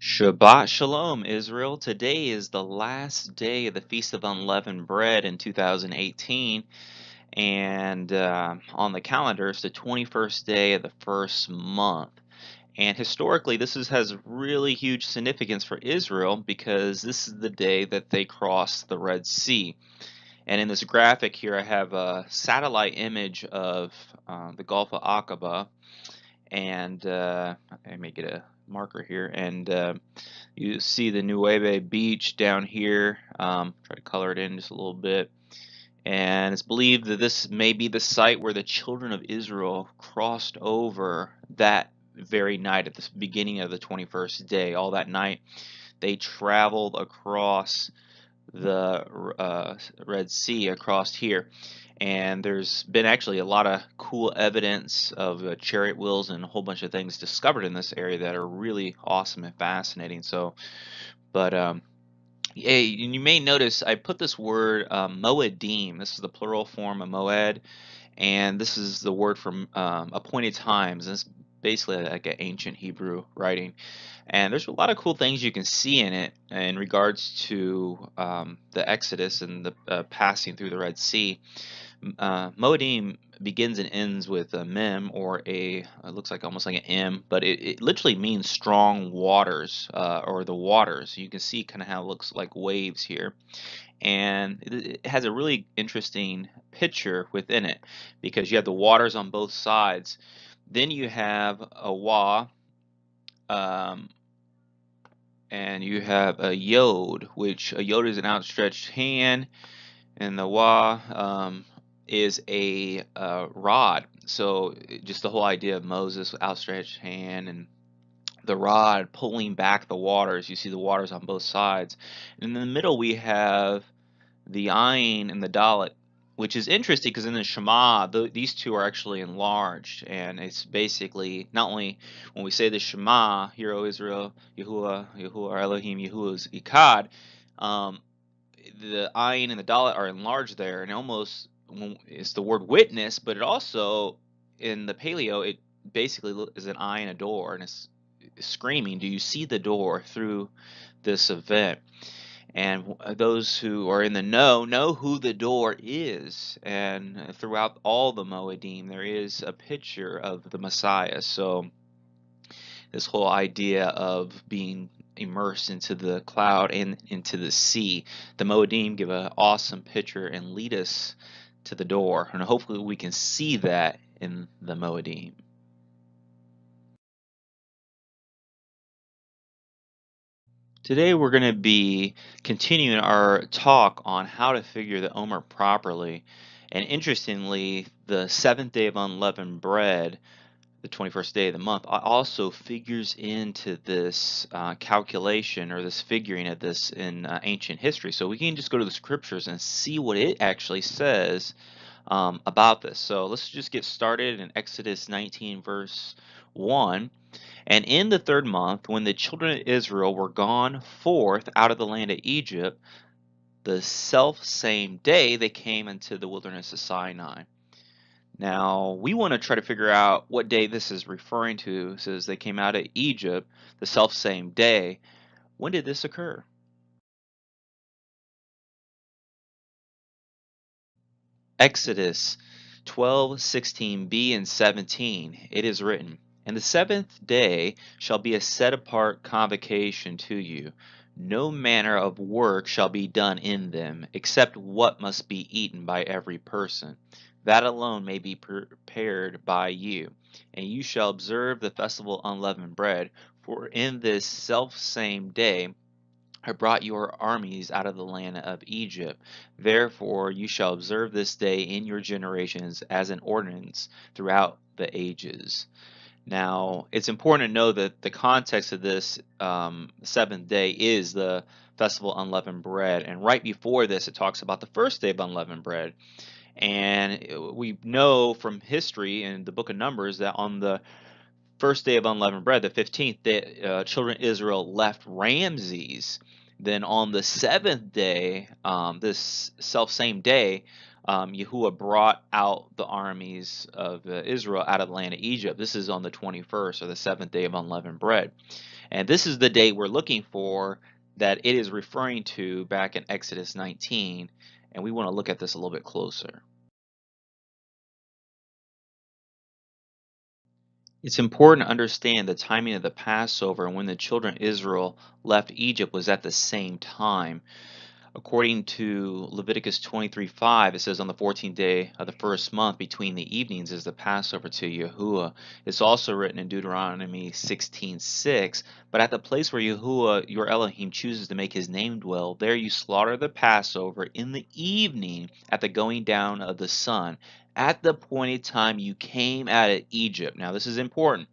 Shabbat Shalom, Israel. Today is the last day of the Feast of Unleavened Bread in 2018, and on the calendar, it's the 21st day of the first month. And historically, has really huge significance for Israel because this is the day that they crossed the Red Sea. And in this graphic here, I have a satellite image of the Gulf of Aqaba, and I may get a marker here, and you see the Nueve beach down here. Try to color it in just a little bit. And it's believed that this may be the site where the children of Israel crossed over that very night at the beginning of the 21st day. All that night, they traveled across the Red Sea across here. And there's been actually a lot of cool evidence of chariot wheels and a whole bunch of things discovered in this area that are really awesome and fascinating. So, but yeah, you may notice I put this word moedim. This is the plural form of moed, and this is the word from appointed times. And it's basically like an ancient Hebrew writing. And there's a lot of cool things you can see in it in regards to the Exodus and the passing through the Red Sea. Moedim begins and ends with a mem or it looks like almost like an M, but it literally means strong waters or the waters. You can see kind of how it looks like waves here. And it has a really interesting picture within it because you have the waters on both sides. Then you have a wa, um, and you have a yod, which a yod is an outstretched hand, and the wa is a rod. So just the whole idea of Moses with outstretched hand and the rod pulling back the waters. You see the waters on both sides. And in the middle we have the ayin and the dalet, which is interesting because in the Shema, these two are actually enlarged, and it's basically not only when we say the Shema, Hear, O Israel, Yahuwah, Yahuwah Elohim, Yahuwah is Echad, um, the ayin and the dalet are enlarged there, and almost it's the word witness, but it also in the Paleo it basically is an eye and a door, and it's screaming, "Do you see the door through this event?" And those who are in the know who the door is. And throughout all the Moedim, there is a picture of the Messiah. So this whole idea of being immersed into the cloud and into the sea, the Moedim give an awesome picture and lead us to the door. And hopefully we can see that in the Moedim. Today we're going to be continuing our talk on how to figure the Omer properly. And interestingly, the seventh day of unleavened bread, the 21st day of the month, also figures into this calculation or this figuring of this in ancient history. So we can just go to the scriptures and see what it actually says about this. So let's just get started in Exodus 19 verse 1. And in the third month, when the children of Israel were gone forth out of the land of Egypt, the self same day they came into the wilderness of Sinai. Now, we want to try to figure out what day this is referring to. It says they came out of Egypt the self same day. When did this occur? Exodus 12:16b and 17. It is written, "And the seventh day shall be a set apart convocation to you. No manner of work shall be done in them, except what must be eaten by every person. That alone may be prepared by you. And you shall observe the festival of unleavened bread, for in this selfsame day I brought your armies out of the land of Egypt. Therefore you shall observe this day in your generations as an ordinance throughout the ages." Now, it's important to know that the context of this seventh day is the festival of unleavened bread. And right before this, it talks about the first day of unleavened bread. And we know from history in the book of Numbers that on the first day of unleavened bread, the 15th, the children of Israel left Ramses. Then on the seventh day, this self same day, Yahuwah brought out the armies of Israel out of the land of Egypt. This is on the 21st, or the seventh day of unleavened bread. And this is the day we're looking for that it is referring to back in Exodus 19. And we want to look at this a little bit closer. It's important to understand the timing of the Passover and when the children of Israel left Egypt was at the same time. According to Leviticus 23:5, it says on the 14th day of the first month between the evenings is the Passover to Yahuwah. It's also written in Deuteronomy 16:6, but at the place where Yahuwah, your Elohim, chooses to make his name dwell, there you slaughter the Passover in the evening at the going down of the sun, at the appointed time you came out of Egypt. Now this is important.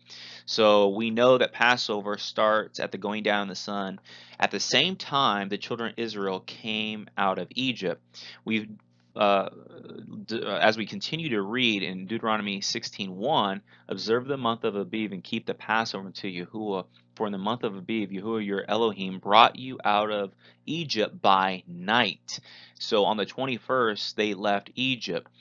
So we know that Passover starts at the going down of the sun. At the same time, the children of Israel came out of Egypt. We, uh, as we continue to read in Deuteronomy 16:1, observe the month of Abib and keep the Passover to Yahuwah. For in the month of Abib, Yahuwah your Elohim brought you out of Egypt by night. So on the 21st, they left Egypt.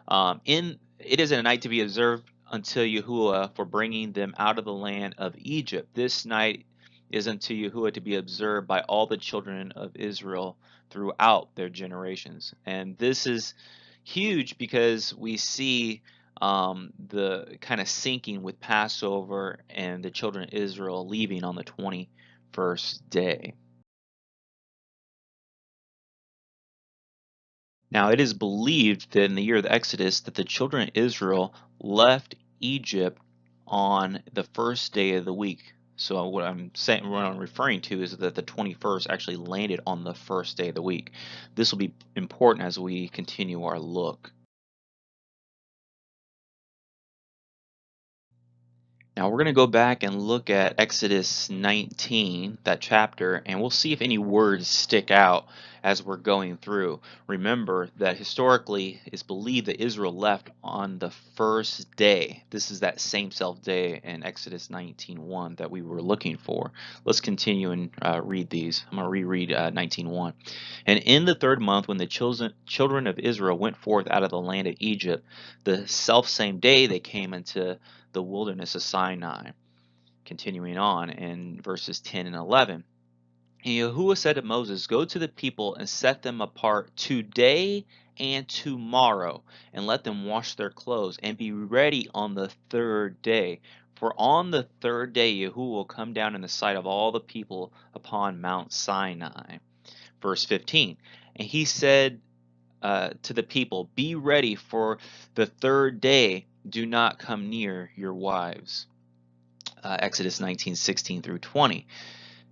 It is a night to be observed unto Yahuwah for bringing them out of the land of Egypt. This night is unto Yahuwah to be observed by all the children of Israel throughout their generations. And this is huge because we see the kind of syncing with Passover and the children of Israel leaving on the 21st day. Now it is believed that in the year of the Exodus that the children of Israel left Egypt on the first day of the week. So what I'm saying, what I'm referring to is that the 21st actually landed on the first day of the week. This will be important as we continue our look. Now we're going to go back and look at Exodus 19, that chapter, and we'll see if any words stick out as we're going through. Remember that historically it's believed that Israel left on the first day. This is that same self day in Exodus 19:1 that we were looking for. Let's continue and read these. I'm going to reread 19:1. And in the third month, when the children of Israel went forth out of the land of Egypt, the self same day they came into the wilderness of Sinai. Continuing on in verses 10 and 11. And Yahuwah said to Moses, go to the people and set them apart today and tomorrow, and let them wash their clothes, and be ready on the third day. For on the third day Yahuwah will come down in the sight of all the people upon Mount Sinai. Verse 15. And he said to the people, be ready for the third day. Do not come near your wives. Exodus 19:16 through 20.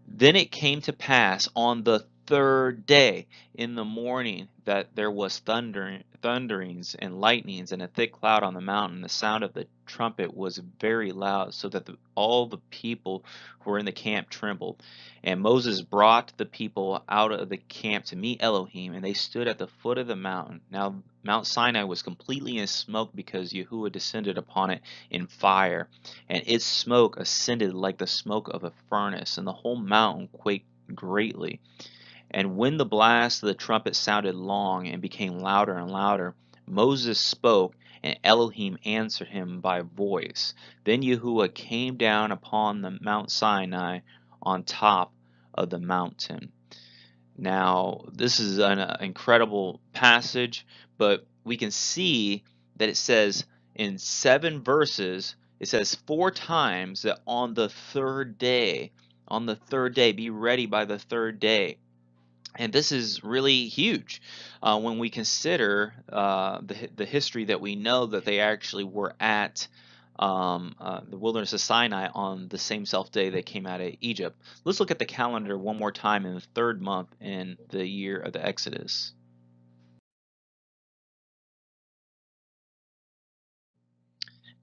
Then it came to pass on the third day in the morning that there was thunderings and lightnings and a thick cloud on the mountain. The sound of the trumpet was very loud, so that all the people who were in the camp trembled. And Moses brought the people out of the camp to meet Elohim, and they stood at the foot of the mountain. Now Mount Sinai was completely in smoke because Yahuwah descended upon it in fire, and its smoke ascended like the smoke of a furnace, and the whole mountain quaked greatly. And when the blast of the trumpet sounded long and became louder and louder, Moses spoke, and Elohim answered him by voice. Then Yahuwah came down upon the Mount Sinai on top of the mountain. Now, this is an incredible passage, but we can see that it says in 7 verses, it says 4 times that on the third day, be ready by the third day. And this is really huge when we consider the history that we know that they actually were at the wilderness of Sinai on the same self day they came out of Egypt. Let's look at the calendar one more time in the third month in the year of the Exodus.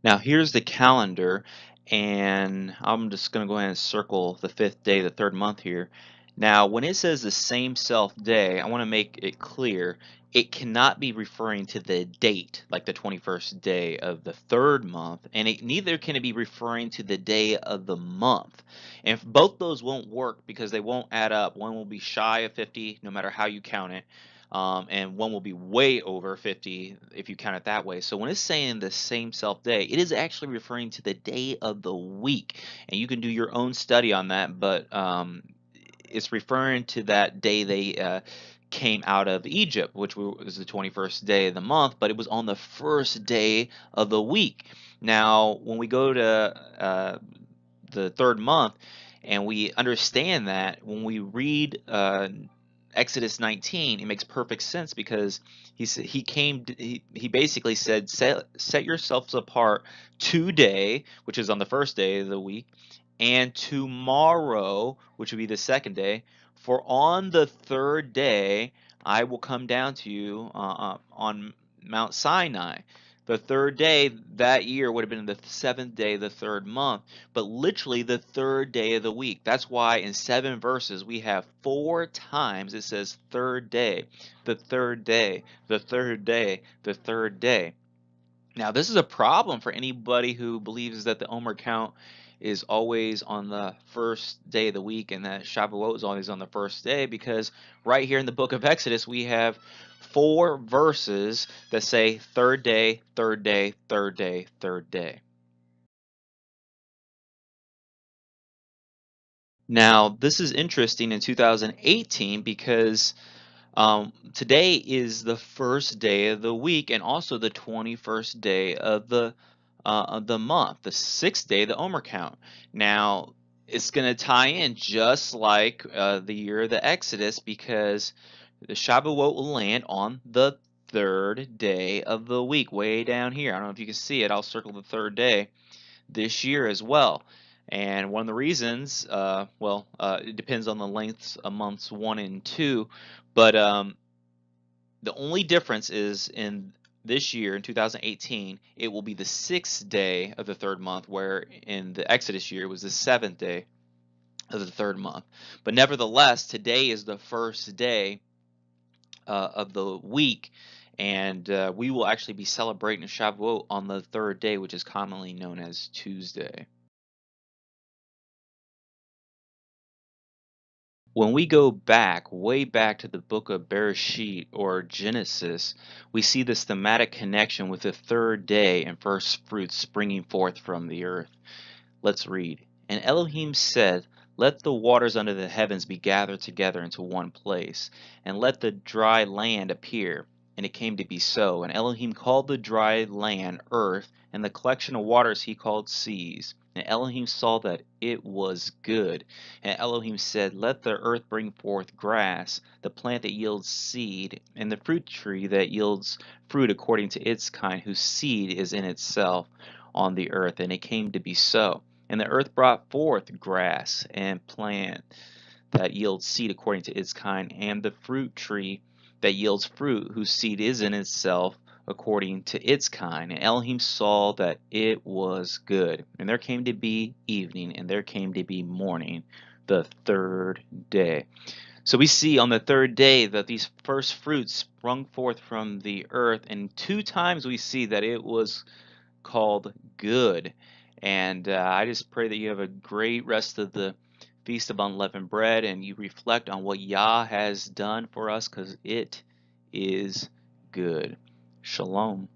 Now here's the calendar, and I'm just going to go ahead and circle the 5th day, the third month here. Now when it says the same self day, I want to make it clear it cannot be referring to the date, like the 21st day of the third month, and neither can it be referring to the day of the month. And both those won't work because they won't add up. One will be shy of 50 no matter how you count it. and one will be way over 50 if you count it that way. So when it's saying the same self day, it is actually referring to the day of the week, and you can do your own study on that, but it's referring to that day they came out of Egypt, which was the 21st day of the month, but it was on the first day of the week. Now, when we go to the third month, and we understand that when we read Exodus 19, it makes perfect sense because he basically said, set yourselves apart today, which is on the first day of the week, and tomorrow, which would be the second day, for on the third day I will come down to you on Mount Sinai. The third day that year would have been the seventh day of the third month, but literally the third day of the week. That's why in 7 verses we have 4 times it says third day, the third day, the third day, the third day. Now, this is a problem for anybody who believes that the Omer count is always on the first day of the week and that Shabuot is always on the first day, because right here in the book of Exodus, we have 4 verses that say third day, third day, third day, third day. Now, this is interesting in 2018 because today is the first day of the week and also the 21st day of the month, the sixth day of the Omer count. Now, it's going to tie in just like the year of the Exodus, because the Shabuot will land on the third day of the week, way down here. I don't know if you can see it. I'll circle the third day this year as well. And one of the reasons, it depends on the lengths of months 1 and 2, but the only difference is in this year, in 2018, it will be the sixth day of the third month, where in the Exodus year it was the seventh day of the third month. But nevertheless, today is the first day of the week, and we will actually be celebrating Shavuot on the third day, which is commonly known as Tuesday. When we go back, way back to the book of Bereshit or Genesis, we see this thematic connection with the third day and first fruits springing forth from the earth. Let's read. And Elohim said, let the waters under the heavens be gathered together into one place, and let the dry land appear. And it came to be so. And Elohim called the dry land earth, and the collection of waters he called seas. And Elohim saw that it was good. And Elohim said, let the earth bring forth grass, the plant that yields seed, and the fruit tree that yields fruit according to its kind, whose seed is in itself on the earth. And it came to be so. And the earth brought forth grass and plant that yields seed according to its kind, and the fruit tree that yields fruit, whose seed is in itself according to its kind. And Elohim saw that it was good. And there came to be evening, and there came to be morning, the third day. So we see on the third day that these first fruits sprung forth from the earth, and 2 times we see that it was called good. And I just pray that you have a great rest of the Feast of Unleavened Bread, and you reflect on what Yah has done for us, because it is good. Shalom.